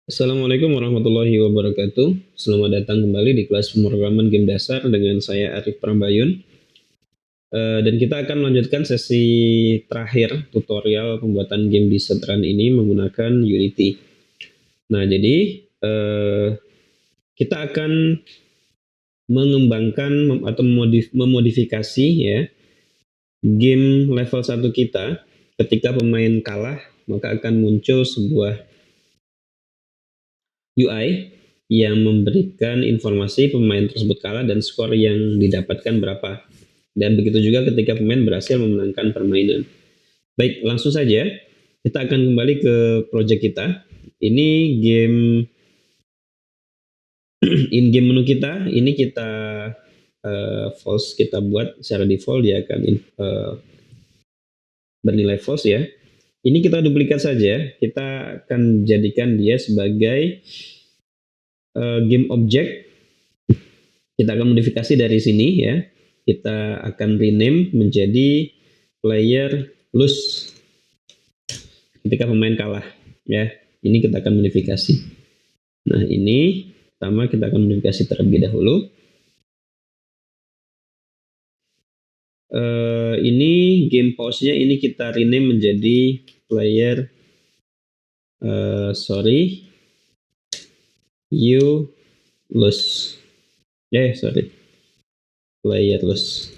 Assalamualaikum warahmatullahi wabarakatuh. Selamat datang kembali di kelas pemrograman game dasar dengan saya Arif Prambayun. Dan kita akan melanjutkan sesi terakhir tutorial pembuatan game di Setran ini menggunakan Unity. Nah, jadi kita akan mengembangkan atau memodifikasi ya game level 1 kita. Ketika pemain kalah, maka akan muncul sebuah UI yang memberikan informasi pemain tersebut kalah dan skor yang didapatkan berapa. Dan begitu juga ketika pemain berhasil memenangkan permainan. Baik, langsung saja kita akan kembali ke project kita. Ini game in-game menu kita. Ini kita false kita buat secara default, dia akan bernilai false ya. Ini kita duplikat saja. Kita akan jadikan dia sebagai game object. Kita akan modifikasi dari sini ya. Kita akan rename menjadi player lose ketika pemain kalah ya. Ini kita akan modifikasi. Nah, ini pertama kita akan modifikasi terlebih dahulu. Ini game pause-nya ini kita rename menjadi player you lose. Player lose.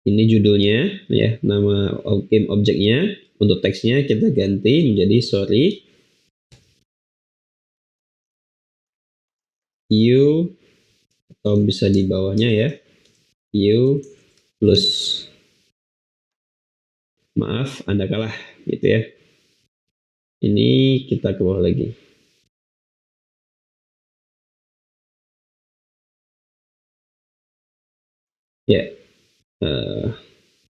Ini judulnya ya, nama game objeknya. Untuk teksnya kita ganti menjadi you, atau bisa di bawahnya ya, you lose. Maaf, Anda kalah gitu ya. Ini kita ke bawah lagi. Ya,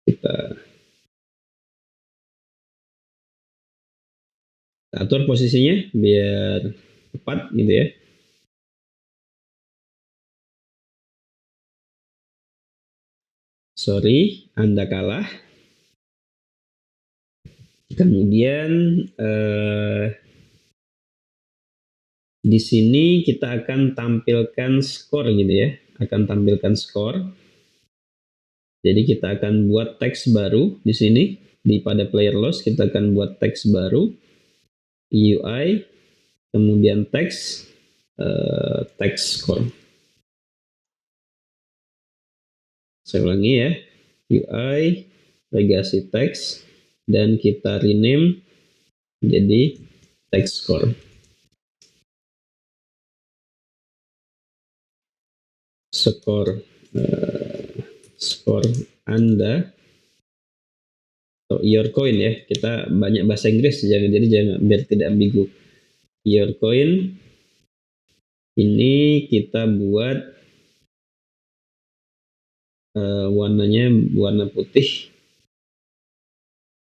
kita atur posisinya biar tepat gitu ya. Anda kalah. Kemudian di sini kita akan tampilkan skor gitu ya. Akan tampilkan skor. Jadi kita akan buat teks baru di sini. Pada player loss kita akan buat teks baru. UI, kemudian teks score. Saya ulangi ya. UI, legacy text, dan kita rename jadi text score. Skor Anda atau your coin ya, kita banyak bahasa Inggris jadi jangan, biar tidak ambigu. Your coin ini kita buat warnanya warna putih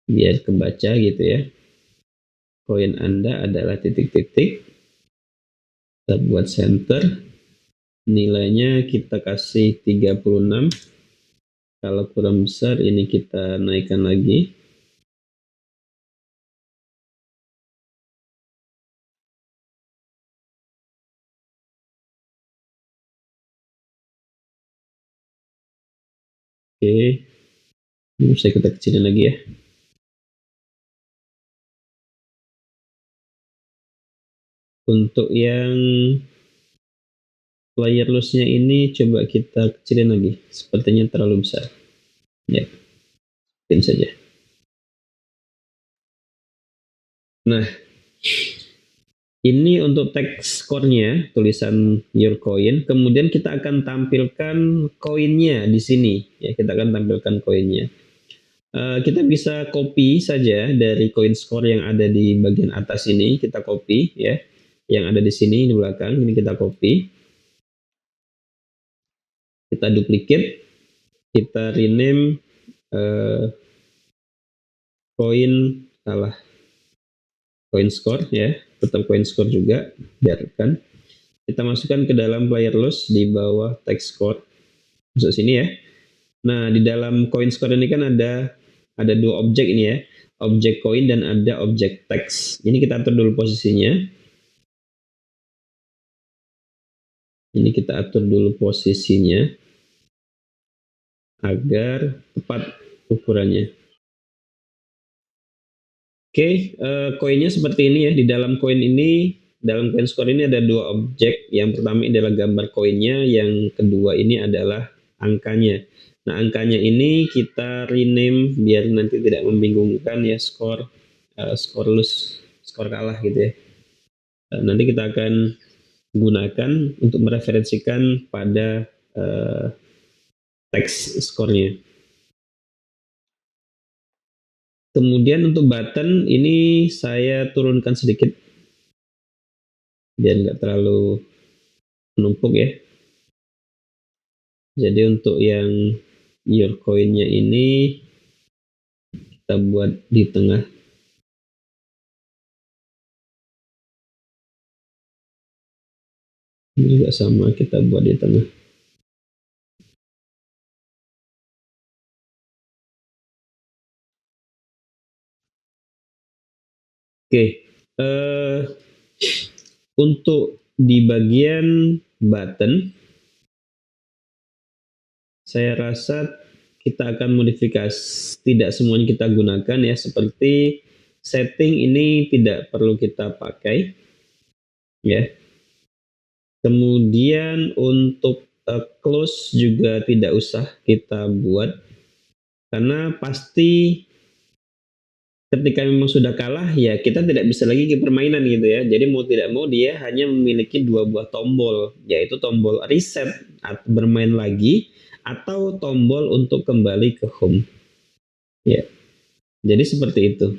biar kebaca gitu ya. Koin Anda adalah titik-titik. Kita buat center. Nilainya kita kasih 36. Kalau kurang besar ini kita naikkan lagi. Oke. Ini bisa kita kecilin lagi ya. Untuk yang player loss-nya ini coba kita kecilin lagi. Sepertinya terlalu besar. Ya. Mungkin saja. Nah, ini untuk teks skornya, tulisan your coin. Kemudian kita akan tampilkan koinnya di sini. Ya, kita akan tampilkan koinnya. Kita bisa copy saja dari coin score yang ada di bagian atas ini. Kita copy ya. Yang ada di sini di belakang ini kita copy. Kita duplicate. Kita rename coin score ya. Tetap coin score juga, biarkan. Kita masukkan ke dalam player loss di bawah text score. Masuk sini ya. Nah, di dalam coin score ini kan ada dua objek ini ya. Objek coin dan ada objek text. Ini kita atur dulu posisinya. Ini kita atur dulu posisinya agar tepat ukurannya. Oke, koinnya seperti ini ya. Di dalam koin ini, dalam coin score ini ada dua objek. Yang pertama ini adalah gambar koinnya, yang kedua ini adalah angkanya. Nah, angkanya ini kita rename biar nanti tidak membingungkan ya, skor lose, skor kalah gitu ya. Nanti kita akan gunakan untuk mereferensikan pada teks skornya. Kemudian untuk button ini saya turunkan sedikit biar nggak terlalu menumpuk ya. Jadi untuk yang your coinnya ini kita buat di tengah. Ini juga sama, kita buat di tengah. Oke, untuk di bagian button, saya rasa kita akan modifikasi, tidak semuanya kita gunakan ya, seperti setting ini tidak perlu kita pakai ya. Kemudian untuk close juga tidak usah kita buat, karena pasti ketika memang sudah kalah ya kita tidak bisa lagi ke permainan gitu ya. Jadi mau tidak mau dia hanya memiliki dua buah tombol, yaitu tombol reset atau bermain lagi, atau tombol untuk kembali ke home ya. Jadi seperti itu.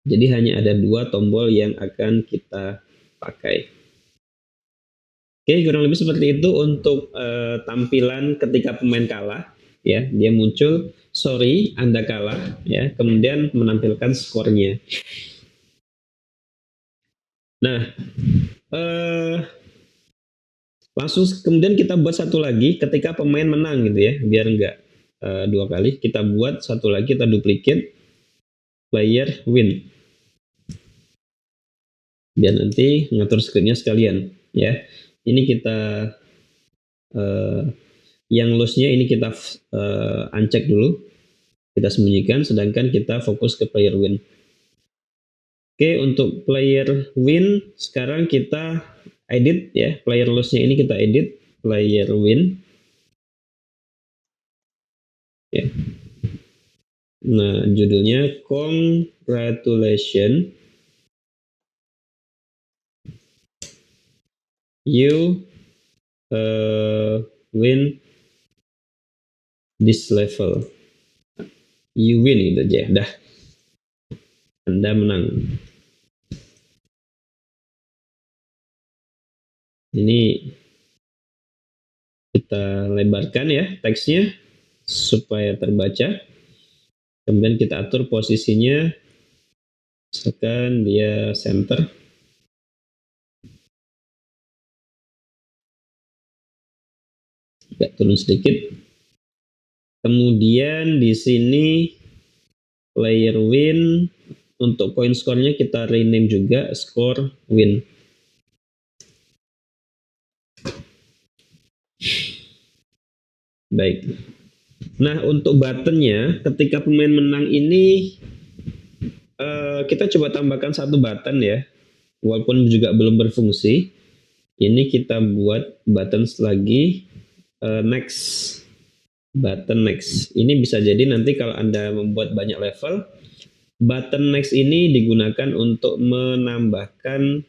Jadi hanya ada dua tombol yang akan kita pakai. Oke, kurang lebih seperti itu untuk tampilan ketika pemain kalah ya. Dia muncul sorry Anda kalah ya, kemudian menampilkan skornya. Nah, langsung kemudian kita buat satu lagi ketika pemain menang gitu ya, biar enggak dua kali. Kita buat satu lagi, kita duplicate player win biar nanti ngatur scriptnya sekalian ya. Ini kita yang loss-nya ini kita uncheck dulu, kita sembunyikan, sedangkan kita fokus ke player win. Oke, untuk player win sekarang kita edit ya, player loss-nya ini kita edit player win ya. Nah, judulnya congratulations, you win this level. You win gitu aja, dah. Anda menang. Ini kita lebarkan ya teksnya supaya terbaca. Kemudian kita atur posisinya, misalkan dia center. Agak turun sedikit. Kemudian di sini player win, untuk coin score-nya kita rename juga score win. Baik. Nah, untuk buttonnya ketika pemain menang ini kita coba tambahkan satu button ya, walaupun juga belum berfungsi. Ini kita buat button lagi, next, button next. Ini bisa jadi nanti kalau Anda membuat banyak level, button next ini digunakan untuk menambahkan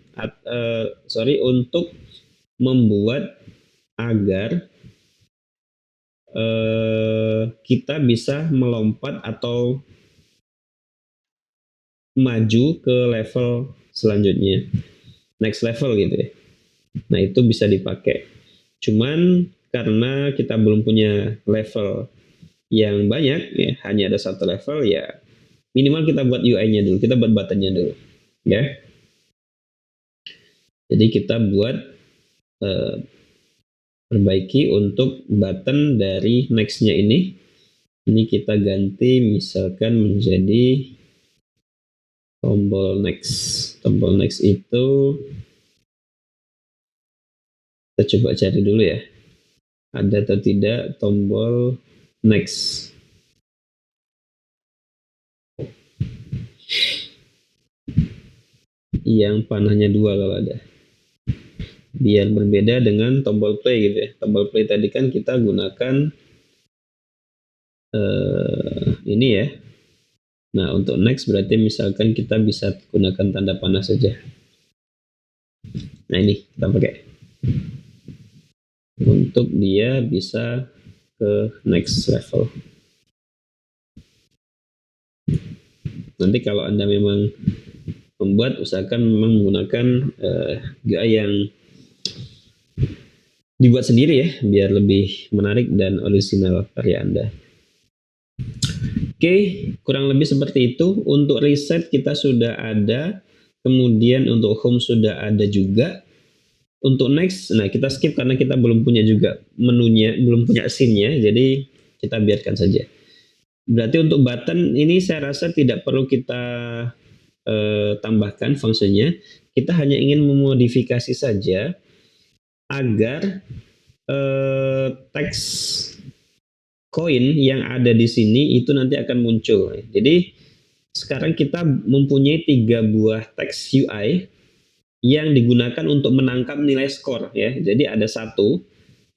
untuk membuat agar kita bisa melompat atau maju ke level selanjutnya, next level gitu ya. Nah, itu bisa dipakai. Cuman karena kita belum punya level yang banyak ya, hanya ada satu level ya, minimal kita buat UI-nya dulu, kita buat buttonnya dulu ya. Jadi kita buat perbaiki untuk button dari next-nya ini. Ini kita ganti misalkan menjadi tombol next. Tombol next itu Kita coba cari dulu ya, ada atau tidak tombol next. Yang panahnya 2 kalau ada, biar berbeda dengan tombol play gitu ya. Tombol play tadi kan kita gunakan ini ya. Nah, untuk next berarti misalkan kita bisa gunakan tanda panah saja. Nah, ini kita pakai untuk dia bisa ke next level. Nanti kalau Anda memang membuat, usahakan memang menggunakan GUI yang dibuat sendiri ya, biar lebih menarik dan original karya Anda. Oke, kurang lebih seperti itu. Untuk reset kita sudah ada, kemudian untuk home sudah ada juga. Untuk next, nah kita skip karena kita belum punya juga menunya, belum punya scene-nya, jadi kita biarkan saja. Berarti untuk button ini saya rasa tidak perlu kita tambahkan fungsinya. Kita hanya ingin memodifikasi saja agar teks koin yang ada di sini itu nanti akan muncul. Jadi sekarang kita mempunyai 3 buah teks UI yang digunakan untuk menangkap nilai skor ya. Jadi ada satu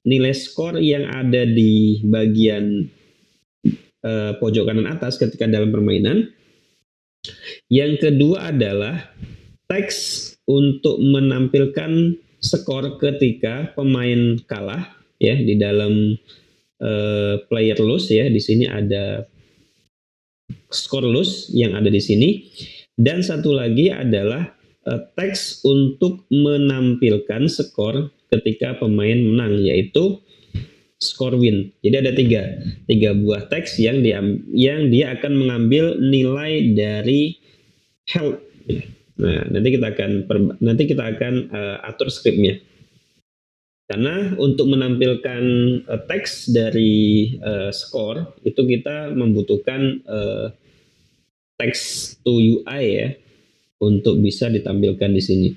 nilai skor yang ada di bagian pojok kanan atas ketika dalam permainan. Yang kedua adalah teks untuk menampilkan skor ketika pemain kalah ya, di dalam player lose ya. Di sini ada skor lose yang ada di sini. Dan satu lagi adalah teks untuk menampilkan skor ketika pemain menang, yaitu skor win. Jadi ada tiga buah teks yang dia akan mengambil nilai dari health. Nah, nanti kita akan atur scriptnya. Karena untuk menampilkan teks dari skor itu kita membutuhkan text to UI ya, untuk bisa ditampilkan di sini.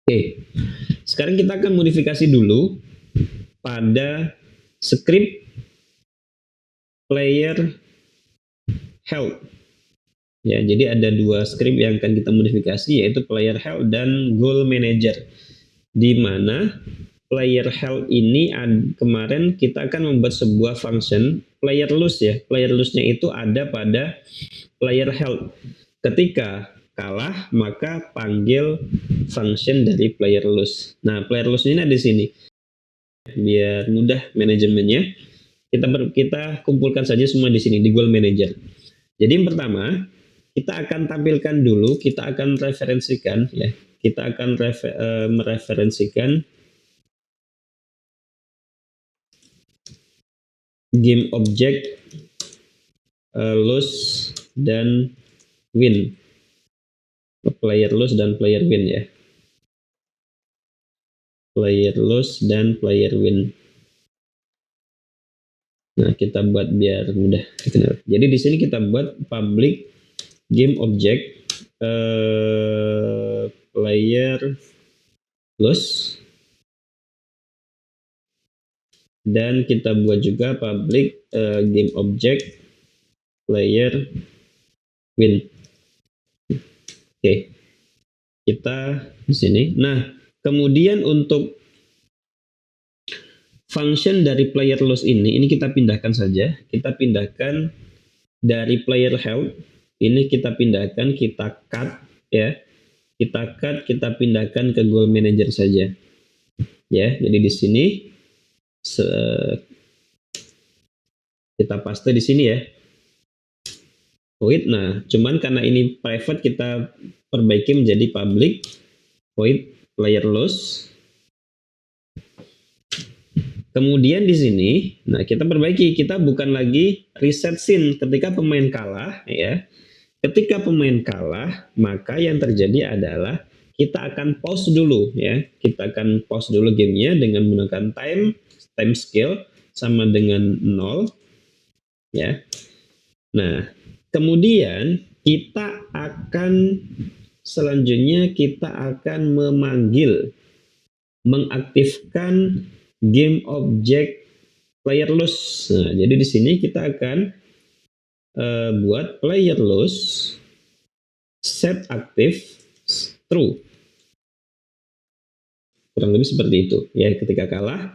Oke, sekarang kita akan modifikasi dulu pada script player health. Ya, jadi ada 2 script yang akan kita modifikasi, yaitu player health dan goal manager. Di mana player health ini kemarin kita akan membuat sebuah function player lose ya. Player lose-nya itu ada pada player health. Ketika kalah maka panggil function dari player lose. Nah, player lose ini ada di sini. Biar mudah manajemennya, kita kumpulkan saja semua di sini di goal manager. Jadi yang pertama, kita akan tampilkan dulu, kita akan referensikan ya. Kita akan mereferensikan game object lose dan win. Player lose dan player win ya. Player lose dan player win. Nah, kita buat biar mudah. Jadi di sini kita buat public game object player lose, dan kita buat juga public game object player win. Oke, kita di sini. Nah, kemudian untuk function dari player lose ini kita pindahkan saja. Kita pindahkan dari player health. Ini kita pindahkan, kita cut ya. Kita cut, kita pindahkan ke goal manager saja. Ya, jadi di sini kita paste di sini ya. Void. Nah, cuman karena ini private kita perbaiki menjadi public void player lose. Kemudian di sini, nah kita perbaiki, kita bukan lagi reset scene ketika pemain kalah ya. Ketika pemain kalah, maka yang terjadi adalah kita akan pause dulu ya. Kita akan pause dulu gamenya dengan menggunakan time scale sama dengan 0 ya. Nah, kemudian kita akan selanjutnya kita akan memanggil mengaktifkan game object player loss. Nah, jadi di sini kita akan buat player loss set active true. Kurang lebih seperti itu ya. Ketika kalah,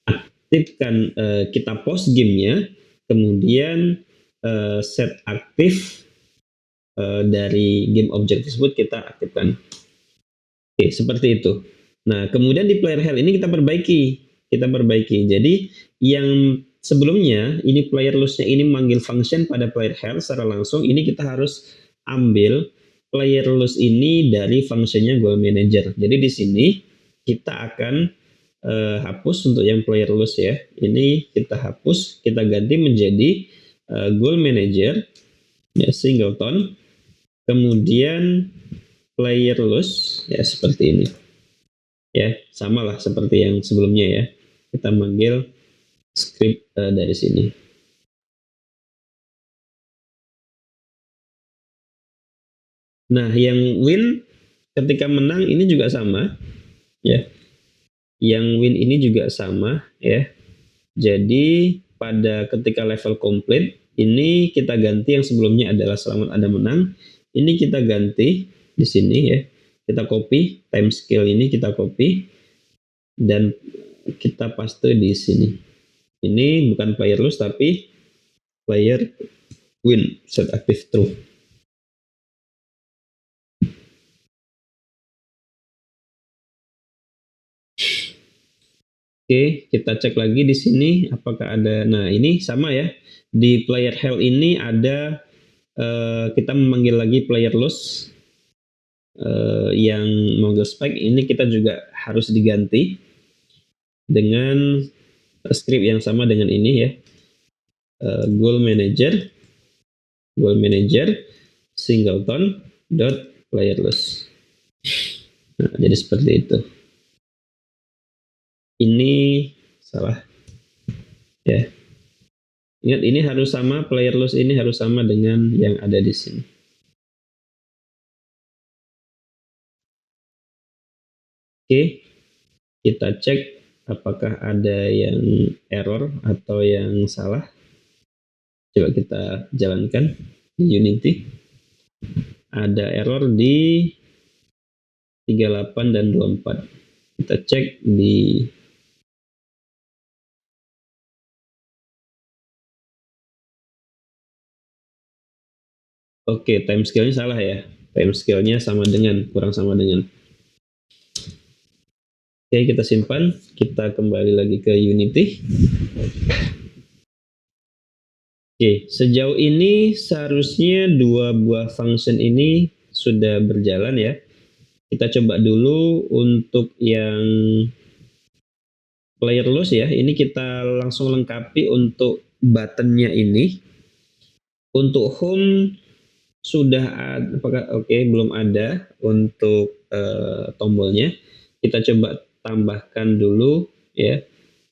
aktifkan, kita pause gamenya, kemudian set aktif dari game object tersebut kita aktifkan. Oke, seperti itu. Nah, kemudian di player health ini kita perbaiki. Jadi yang sebelumnya ini player loss-nya ini manggil function pada player health secara langsung, ini kita harus ambil player loss ini dari fungsinya goal manager. Jadi di sini kita akan hapus untuk yang player loss ya. Ini kita hapus, kita ganti menjadi goal manager ya, singleton, kemudian player loss ya, seperti ini ya, samalah seperti yang sebelumnya ya, kita manggil script dari sini. Nah, yang win ketika menang ini juga sama ya, yang win ini juga sama ya. Jadi pada ketika level complete ini kita ganti, yang sebelumnya adalah selamat Anda menang, ini kita ganti di sini ya, kita copy time skill ini, kita copy dan kita paste di sini. Ini bukan player loss tapi player win set active true. Oke, kita cek lagi di sini apakah ada. Nah, ini sama ya. Di player health ini ada kita memanggil lagi player loss yang manggil spike, ini kita juga harus diganti dengan script yang sama dengan ini ya. Goal manager singleton dot player loss. Nah, jadi seperti itu. Ini salah ya. Ingat, ini harus sama, player loss ini harus sama dengan yang ada di sini. Oke, kita cek apakah ada yang error atau yang salah. Coba kita jalankan di Unity. Ada error di 38 dan 24. Kita cek di oke, time scale-nya salah ya. Time scale-nya kurang sama dengan. Oke, kita simpan. Kita kembali lagi ke Unity. Oke, sejauh ini seharusnya dua buah function ini sudah berjalan ya. Kita coba dulu untuk yang player loss ya. Ini kita langsung lengkapi untuk buttonnya ini. Untuk home sudah ada, apakah oke, belum ada untuk tombolnya. Kita coba tambahkan dulu ya.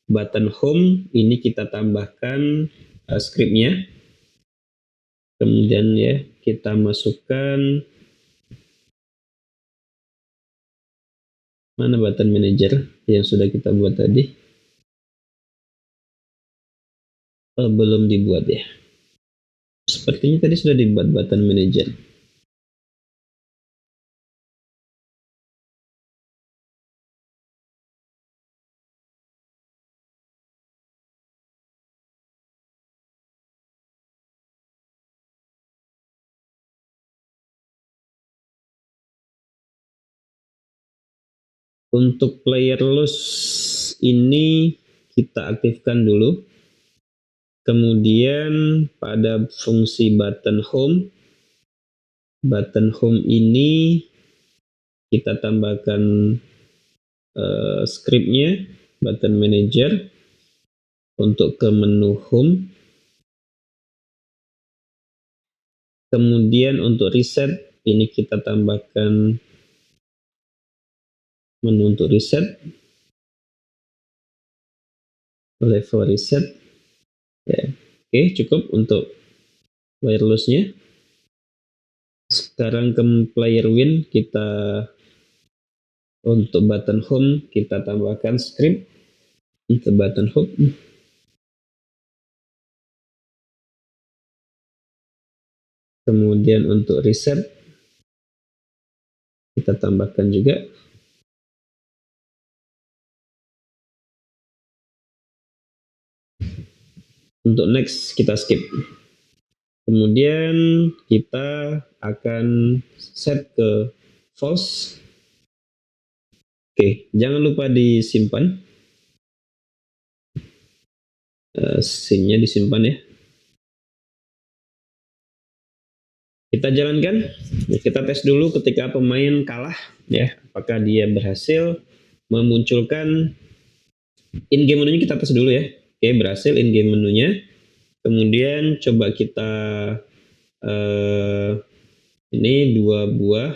Button home ini kita tambahkan scriptnya. Kemudian ya kita masukkan, mana button manager yang sudah kita buat tadi? Belum dibuat ya. Sepertinya tadi sudah dibuat button manager. Untuk player loss ini kita aktifkan dulu. Kemudian pada fungsi button home ini kita tambahkan scriptnya button manager untuk ke menu home. Kemudian untuk reset ini kita tambahkan menu untuk reset, level reset ya. Oke, cukup untuk player loss-nya. Sekarang ke player win kita Untuk button home kita tambahkan script untuk button home. Kemudian untuk reset kita tambahkan juga. Untuk next kita skip. Kemudian kita akan set ke false. Oke, jangan lupa disimpan. Scene-nya disimpan ya. Kita jalankan. Kita tes dulu ketika pemain kalah ya, apakah dia berhasil memunculkan in-game menunya. Kita tes dulu ya. Oke, berhasil in-game menunya. Kemudian coba kita ini 2 buah.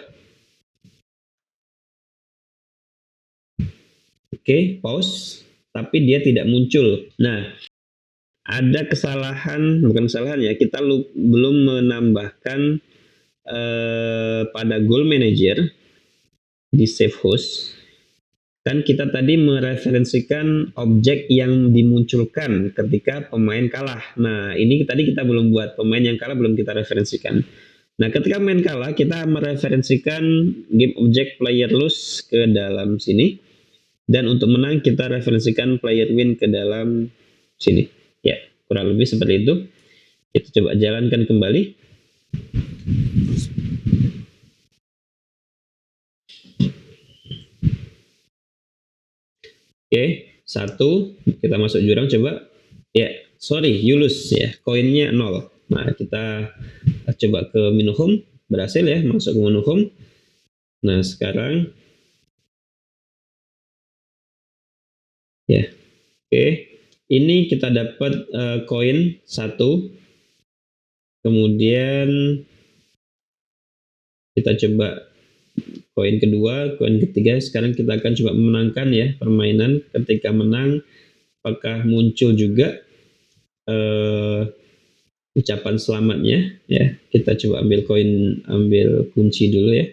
Oke, pause, tapi dia tidak muncul. Nah, ada kesalahan, bukan kesalahan ya, kita belum menambahkan pada goal manager di save host. Kan kita tadi mereferensikan objek yang dimunculkan ketika pemain kalah. Nah, ini tadi kita belum buat, pemain yang kalah belum kita referensikan. Nah, ketika pemain kalah, kita mereferensikan game object player lose ke dalam sini. Dan untuk menang, kita referensikan player win ke dalam sini. Ya, kurang lebih seperti itu. Kita coba jalankan kembali. Oke, 1 kita masuk jurang coba. Ya, sorry, you lose ya, koinnya 0. Nah, kita coba ke menu home, berhasil ya, masuk ke menu home. Nah, sekarang ya, oke, ini kita dapat koin 1. Kemudian kita coba koin kedua, koin ketiga. Sekarang kita akan coba memenangkan ya permainan. Ketika menang, apakah muncul juga ucapan selamatnya ya. Kita coba ambil koin, ambil kunci dulu ya.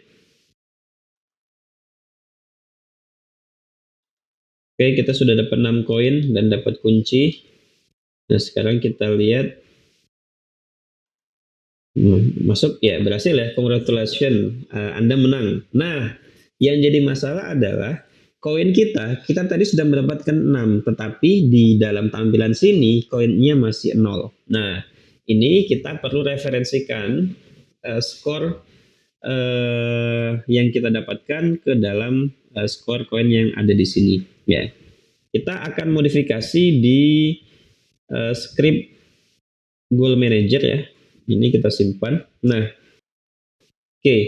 Oke, kita sudah dapat 6 koin dan dapat kunci. Nah, sekarang kita lihat masuk ya, berhasil ya, congratulations, Anda menang. Nah, yang jadi masalah adalah koin kita tadi sudah mendapatkan 6, tetapi di dalam tampilan sini koinnya masih 0. Nah, ini kita perlu referensikan skor yang kita dapatkan ke dalam skor koin yang ada di sini ya. Kita akan modifikasi di script goal manager ya. Ini kita simpan. Nah, oke,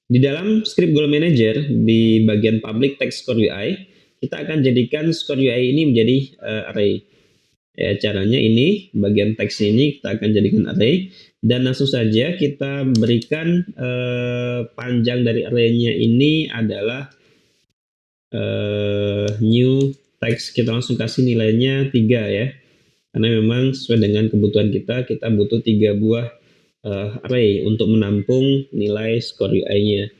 di dalam script goal manager di bagian public text score UI, kita akan jadikan score UI ini menjadi array. Ya, caranya ini bagian teks ini kita akan jadikan array, dan langsung saja kita berikan panjang dari arraynya ini adalah new text. Kita langsung kasih nilainya 3 ya. Karena memang sesuai dengan kebutuhan kita butuh 3 buah array untuk menampung nilai score UI-nya.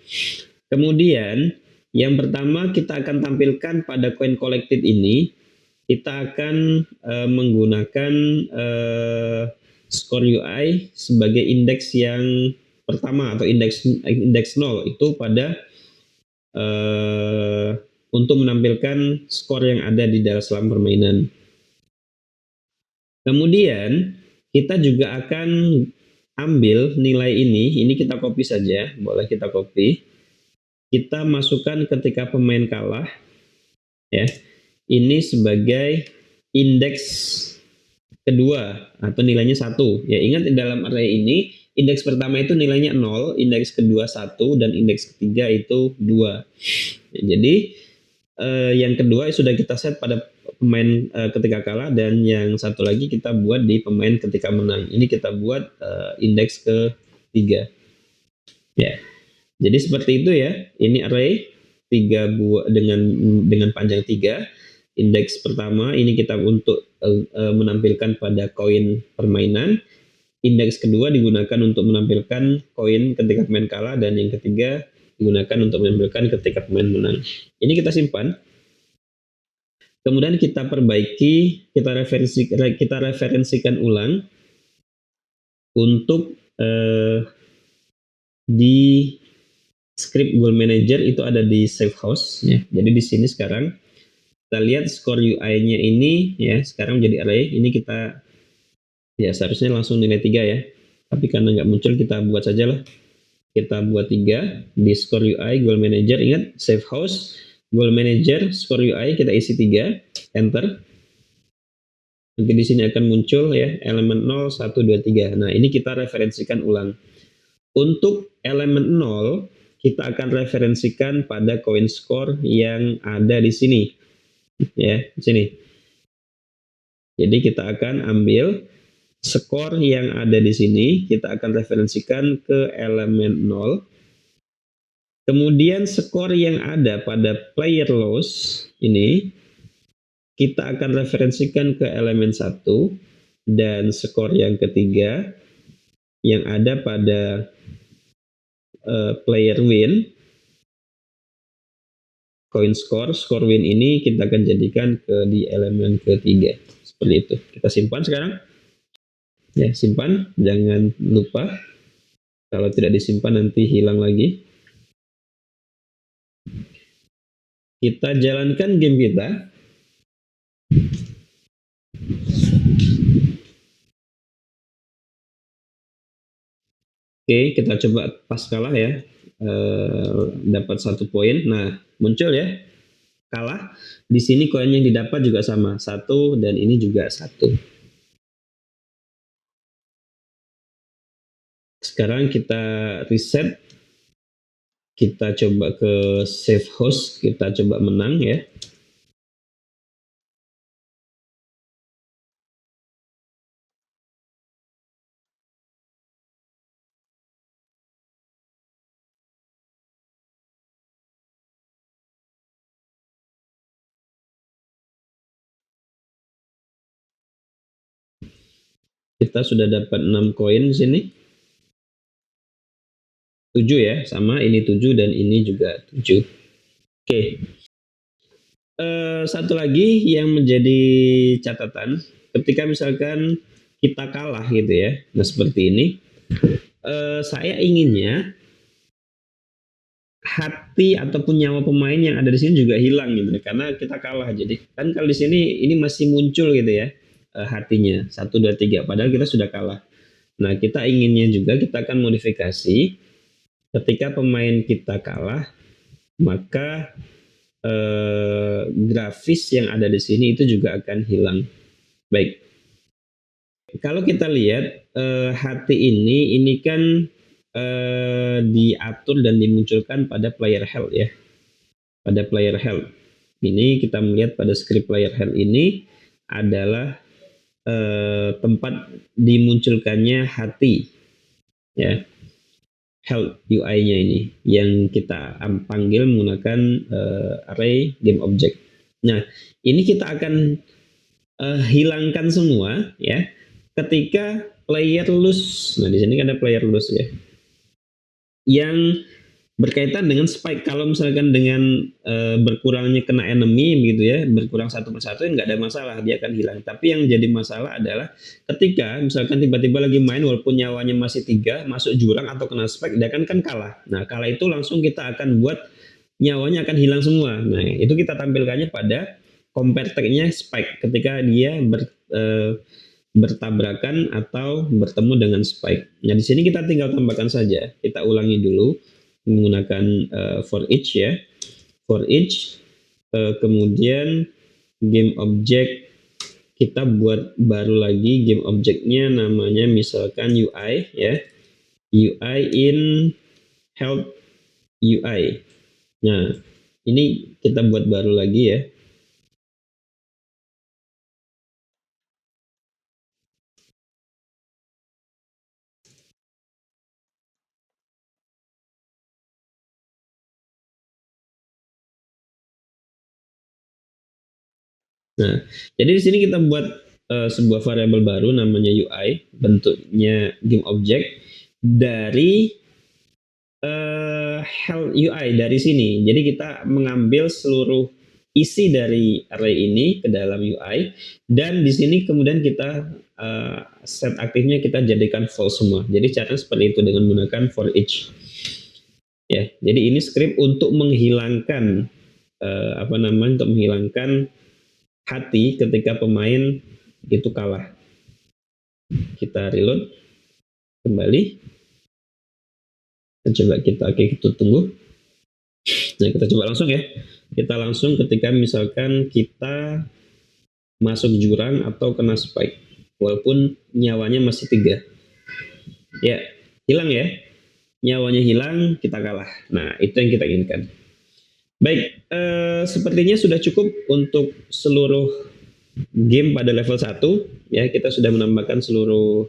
Kemudian yang pertama kita akan tampilkan pada coin collected ini, kita akan menggunakan score UI sebagai indeks yang pertama atau indeks 0 itu pada untuk menampilkan skor yang ada di dalam permainan. Kemudian kita juga akan ambil nilai ini kita copy saja, boleh kita copy. Kita masukkan ketika pemain kalah ya. Ini sebagai indeks kedua atau nilainya 1. Ya, ingat di dalam array ini indeks pertama itu nilainya 0, indeks kedua 1, dan indeks ketiga itu 2. Ya, jadi yang kedua sudah kita set pada pemain ketika kalah, dan yang satu lagi kita buat di pemain ketika menang. Ini kita buat indeks ketiga. Ya. Jadi seperti itu ya. Ini array 3 buah dengan panjang 3. Indeks pertama ini kita untuk menampilkan pada koin permainan. Indeks kedua digunakan untuk menampilkan koin ketika pemain kalah, dan yang ketiga digunakan untuk menampilkan ketika pemain menang. Ini kita simpan. Kemudian kita perbaiki, kita referensikan ulang untuk di script goal manager itu ada di save house ya. Jadi di sini sekarang kita lihat skor UI-nya ini ya, sekarang menjadi array. Ini kita ya seharusnya langsung nilai 3 ya. Tapi karena nggak muncul, kita buat saja lah. Kita buat 3 di score UI goal manager. Ingat save house goal manager score UI kita isi 3, enter. Nanti di sini akan muncul ya elemen 0 1 2 3. Nah, ini kita referensikan ulang. Untuk elemen 0 kita akan referensikan pada coin score yang ada di sini. Ya, di sini. Jadi kita akan ambil skor yang ada di sini, kita akan referensikan ke elemen 0. Kemudian skor yang ada pada player loss ini kita akan referensikan ke elemen 1, dan skor yang ketiga yang ada pada player win, coin score win ini kita akan jadikan di elemen ketiga. Seperti itu. Kita simpan sekarang. Ya, simpan, jangan lupa. Kalau tidak disimpan nanti hilang lagi. Kita jalankan game kita. Oke, kita coba pas kalah ya. Dapat 1 poin. Nah, muncul ya. Kalah. Di sini koin yang didapat juga sama, 1, dan ini juga 1. Sekarang kita reset, kita coba ke save host, kita coba menang ya. Kita sudah dapat 6 koin di sini. 7 ya, sama ini 7 dan ini juga 7. Oke. Satu lagi yang menjadi catatan, ketika misalkan kita kalah gitu ya. Nah, seperti ini. Saya inginnya hati ataupun nyawa pemain yang ada di sini juga hilang gitu, karena kita kalah. Jadi kan kalau di sini ini masih muncul gitu ya, hatinya 1 2 3, padahal kita sudah kalah. Nah, kita inginnya juga kita akan modifikasi ketika pemain kita kalah, maka grafis yang ada di sini itu juga akan hilang. Baik, kalau kita lihat hati ini kan diatur dan dimunculkan pada player health ya, pada player health. Ini kita melihat pada script player health ini adalah tempat dimunculkannya hati ya, health UI-nya ini yang kita panggil menggunakan array game object. Nah, ini kita akan hilangkan semua ya ketika player lose. Nah, di sini kan ada player lose ya, yang berkaitan dengan spike. Kalau misalkan dengan berkurangnya kena enemy gitu ya, berkurang 1 per 1 nggak ada masalah, dia akan hilang. Tapi yang jadi masalah adalah ketika misalkan tiba-tiba lagi main walaupun nyawanya masih 3, masuk jurang atau kena spike, dia kan kalah. Nah, kalah itu langsung kita akan buat nyawanya akan hilang semua. Nah, itu kita tampilkannya pada compare tag-nya spike ketika dia bertabrakan atau bertemu dengan spike. Nah, di sini kita tinggal tambahkan saja. Kita ulangi dulu menggunakan for each ya, for each, kemudian game object kita buat baru lagi, game objectnya namanya misalkan UI ya, UI in health UI. Nah, ini kita buat baru lagi ya. Nah, jadi di sini kita buat sebuah variabel baru namanya UI, bentuknya game object dari health UI dari sini. Jadi kita mengambil seluruh isi dari array ini ke dalam UI, dan di sini kemudian kita set aktifnya kita jadikan false semua. Jadi caranya seperti itu dengan menggunakan for each. Ya, jadi ini script untuk menghilangkan untuk menghilangkan hati ketika pemain itu kalah. Kita reload kembali. Kita tunggu. Nah, kita coba langsung ya. Kita langsung ketika misalkan kita masuk jurang atau kena spike, walaupun nyawanya masih 3. Ya, hilang ya. Nyawanya hilang, kita kalah. Nah, itu yang kita inginkan. Baik, sepertinya sudah cukup untuk seluruh game pada level 1. Ya, kita sudah menambahkan seluruh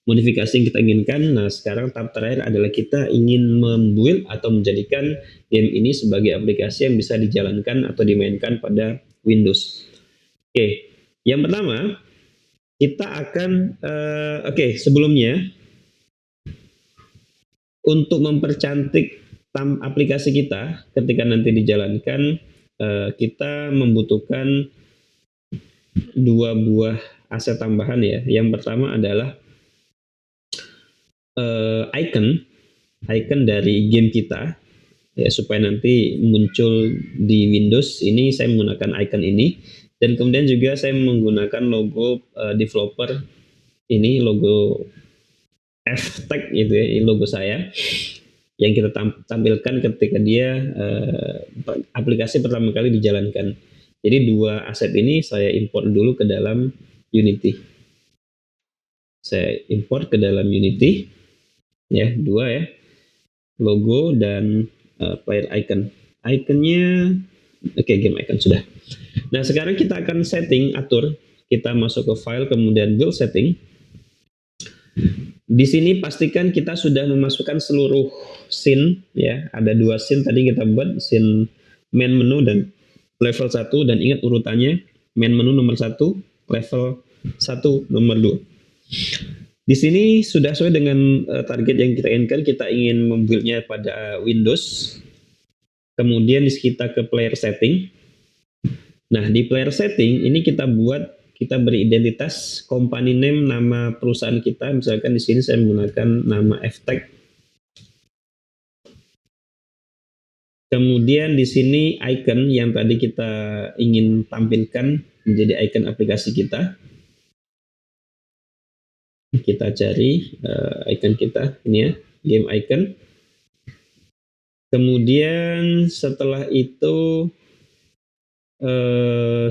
modifikasi yang kita inginkan. Nah, sekarang tahap terakhir adalah kita ingin membuild atau menjadikan game ini sebagai aplikasi yang bisa dijalankan atau dimainkan pada Windows. Oke, yang pertama kita akan sebelumnya untuk mempercantik aplikasi kita ketika nanti dijalankan, kita membutuhkan 2 buah aset tambahan ya. Yang pertama adalah icon dari game kita ya, supaya nanti muncul di Windows. Ini saya menggunakan icon ini, dan kemudian juga saya menggunakan logo developer ini, logo F-Tech gitu ya, logo saya yang kita tampilkan ketika dia aplikasi pertama kali dijalankan. Jadi 2 aset ini saya import dulu ke dalam Unity. Saya import ke dalam Unity. Ya, 2 ya, logo dan player icon. Iconnya game icon sudah. Nah, sekarang kita akan atur. Kita masuk ke file, kemudian build setting. Di sini pastikan kita sudah memasukkan seluruh scene ya. Ada 2 scene tadi kita buat, scene main menu dan level 1, dan ingat urutannya, main menu nomor 1, level 1 nomor 2. Di sini sudah sesuai dengan target yang kita inginkan. Kita ingin membuildnya pada Windows. Kemudian kita ke player setting. Nah, di player setting ini kita beri identitas company name, nama perusahaan kita. Misalkan di sini saya menggunakan nama F-Tech. Kemudian di sini icon yang tadi kita ingin tampilkan menjadi icon aplikasi kita. Kita cari icon kita ini ya, game icon. Kemudian setelah itu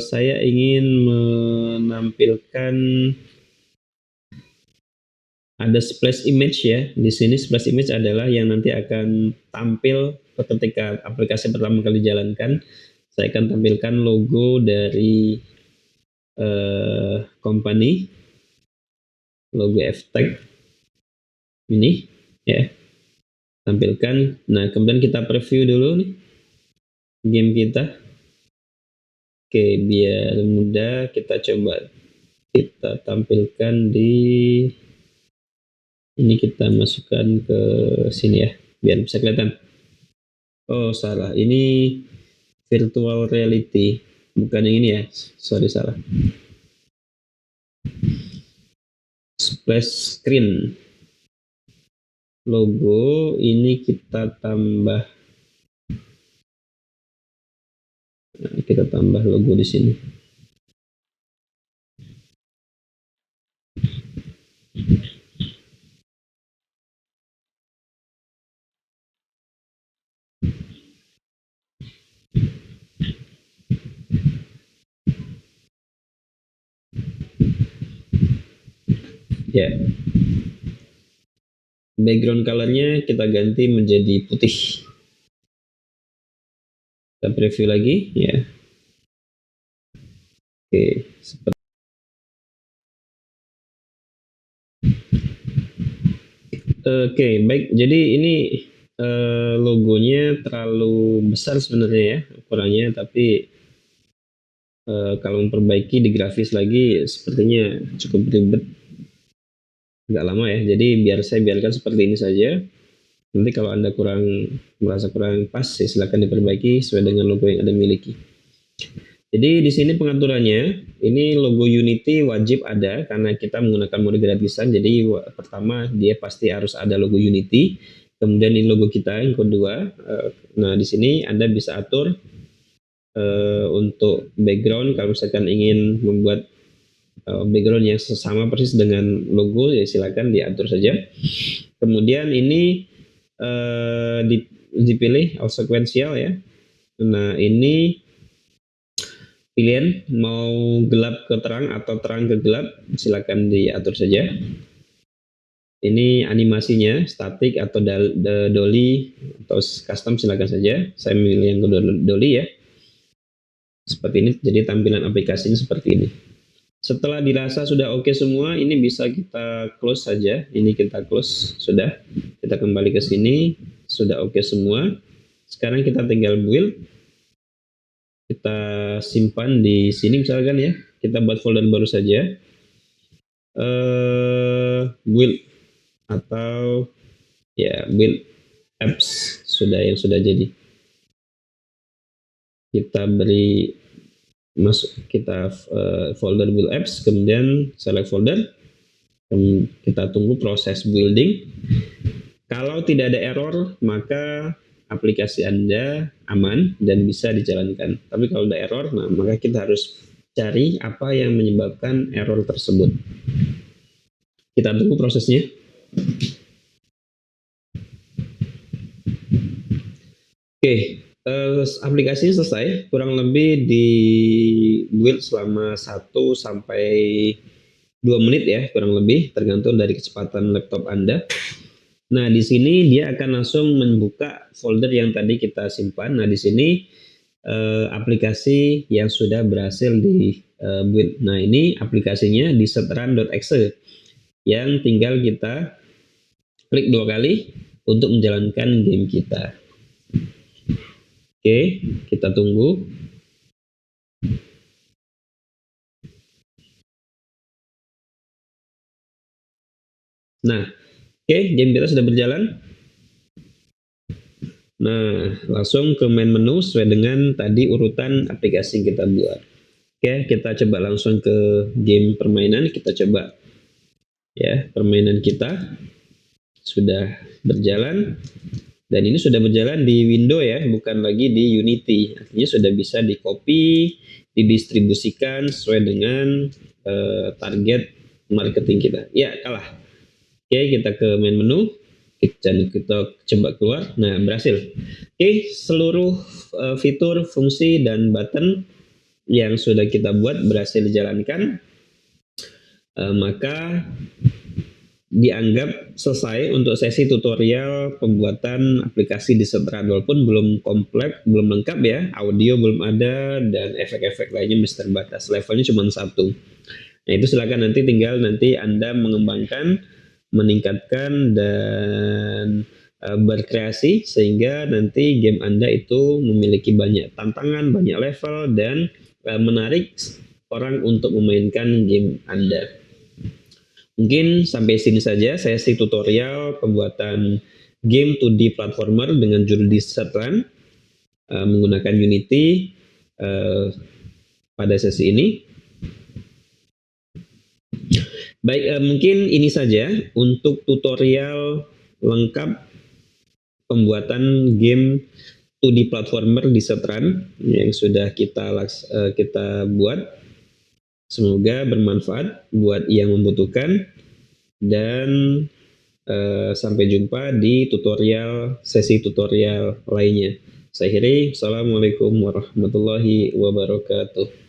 saya ingin menampilkan ada splash image ya. Di sini splash image adalah yang nanti akan tampil ketika aplikasi pertama kali dijalankan. Saya akan tampilkan logo dari company, logo F-Tech ini ya, tampilkan. Nah, kemudian kita preview dulu nih game kita. Oke, biar mudah kita coba kita tampilkan di ini, kita masukkan ke sini ya biar bisa kelihatan. Oh, salah, ini virtual reality, bukan yang ini ya, sorry, salah. Splash screen logo ini kita tambah. Nah, kita tambah logo di sini. Ya. Background colornya kita ganti menjadi putih. Kita preview lagi ya. Oke, seperti baik. Jadi ini logonya terlalu besar sebenarnya ya ukurannya, tapi kalau memperbaiki di grafis lagi sepertinya cukup ribet, agak lama ya. Jadi saya biarkan seperti ini saja. Nanti kalau Anda merasa kurang pas, ya silakan diperbaiki sesuai dengan logo yang Anda miliki. Jadi di sini pengaturannya, ini logo Unity wajib ada karena kita menggunakan mode gratisan. Jadi pertama dia pasti harus ada logo Unity. Kemudian ini logo kita yang kedua. Nah di sini Anda bisa atur untuk background. Kalau misalkan ingin membuat background yang sama persis dengan logo, ya silakan diatur saja. Kemudian ini dipilih all sequential ya. Nah ini pilihan mau gelap ke terang atau terang ke gelap, silakan diatur saja. Ini animasinya statik atau dolly atau custom, silakan saja. Saya memilih yang dolly ya. Seperti ini, jadi tampilan aplikasinya seperti ini. Setelah dirasa sudah oke semua, ini bisa kita close saja. Ini kita close, sudah. Kita kembali ke sini, sudah oke semua. Sekarang kita tinggal build. Kita simpan di sini misalkan ya. Kita buat folder baru saja. Build atau ya build apps yang sudah jadi. Kita beri kita folder build apps, kemudian select folder. Kita tunggu proses building. Kalau tidak ada error, maka aplikasi Anda aman dan bisa dijalankan. Tapi kalau ada error, nah maka kita harus cari apa yang menyebabkan error tersebut. Kita tunggu prosesnya. Oke, aplikasinya selesai. Kurang lebih di build selama 1 sampai 2 menit ya, kurang lebih, tergantung dari kecepatan laptop Anda. Nah, di sini dia akan langsung membuka folder yang tadi kita simpan. Nah, di sini aplikasi yang sudah berhasil di build. Nah, ini aplikasinya di setrun.exe yang tinggal kita klik 2 kali untuk menjalankan game kita. Oke, kita tunggu. Nah, oke, game kita sudah berjalan. Nah, langsung ke main menu sesuai dengan tadi urutan aplikasi yang kita buat. Oke, kita coba langsung ke game permainan. Kita coba ya, permainan kita sudah berjalan. Dan ini sudah berjalan di Windows ya, bukan lagi di Unity. Artinya sudah bisa di-copy, didistribusikan sesuai dengan target marketing kita. Ya, kalah. Oke, kita ke main menu. Kita coba keluar. Nah, berhasil. Oke, seluruh fitur, fungsi, dan button yang sudah kita buat berhasil dijalankan. Maka dianggap selesai untuk sesi tutorial pembuatan aplikasi di Setrun. Walaupun belum kompleks, belum lengkap ya, audio belum ada dan efek-efek lainnya masih terbatas. Levelnya cuma 1. Nah, itu silakan tinggal nanti Anda mengembangkan, meningkatkan, dan berkreasi sehingga nanti game Anda itu memiliki banyak tantangan, banyak level, dan menarik orang untuk memainkan game Anda. Mungkin sampai sini saja sesi tutorial pembuatan game 2D platformer dengan judul Setrun menggunakan Unity pada sesi ini. Baik, mungkin ini saja untuk tutorial lengkap pembuatan game 2D platformer di Setrun yang sudah kita buat. Semoga bermanfaat buat yang membutuhkan, dan sampai jumpa di sesi tutorial lainnya. Saya akhiri, Assalamualaikum warahmatullahi wabarakatuh.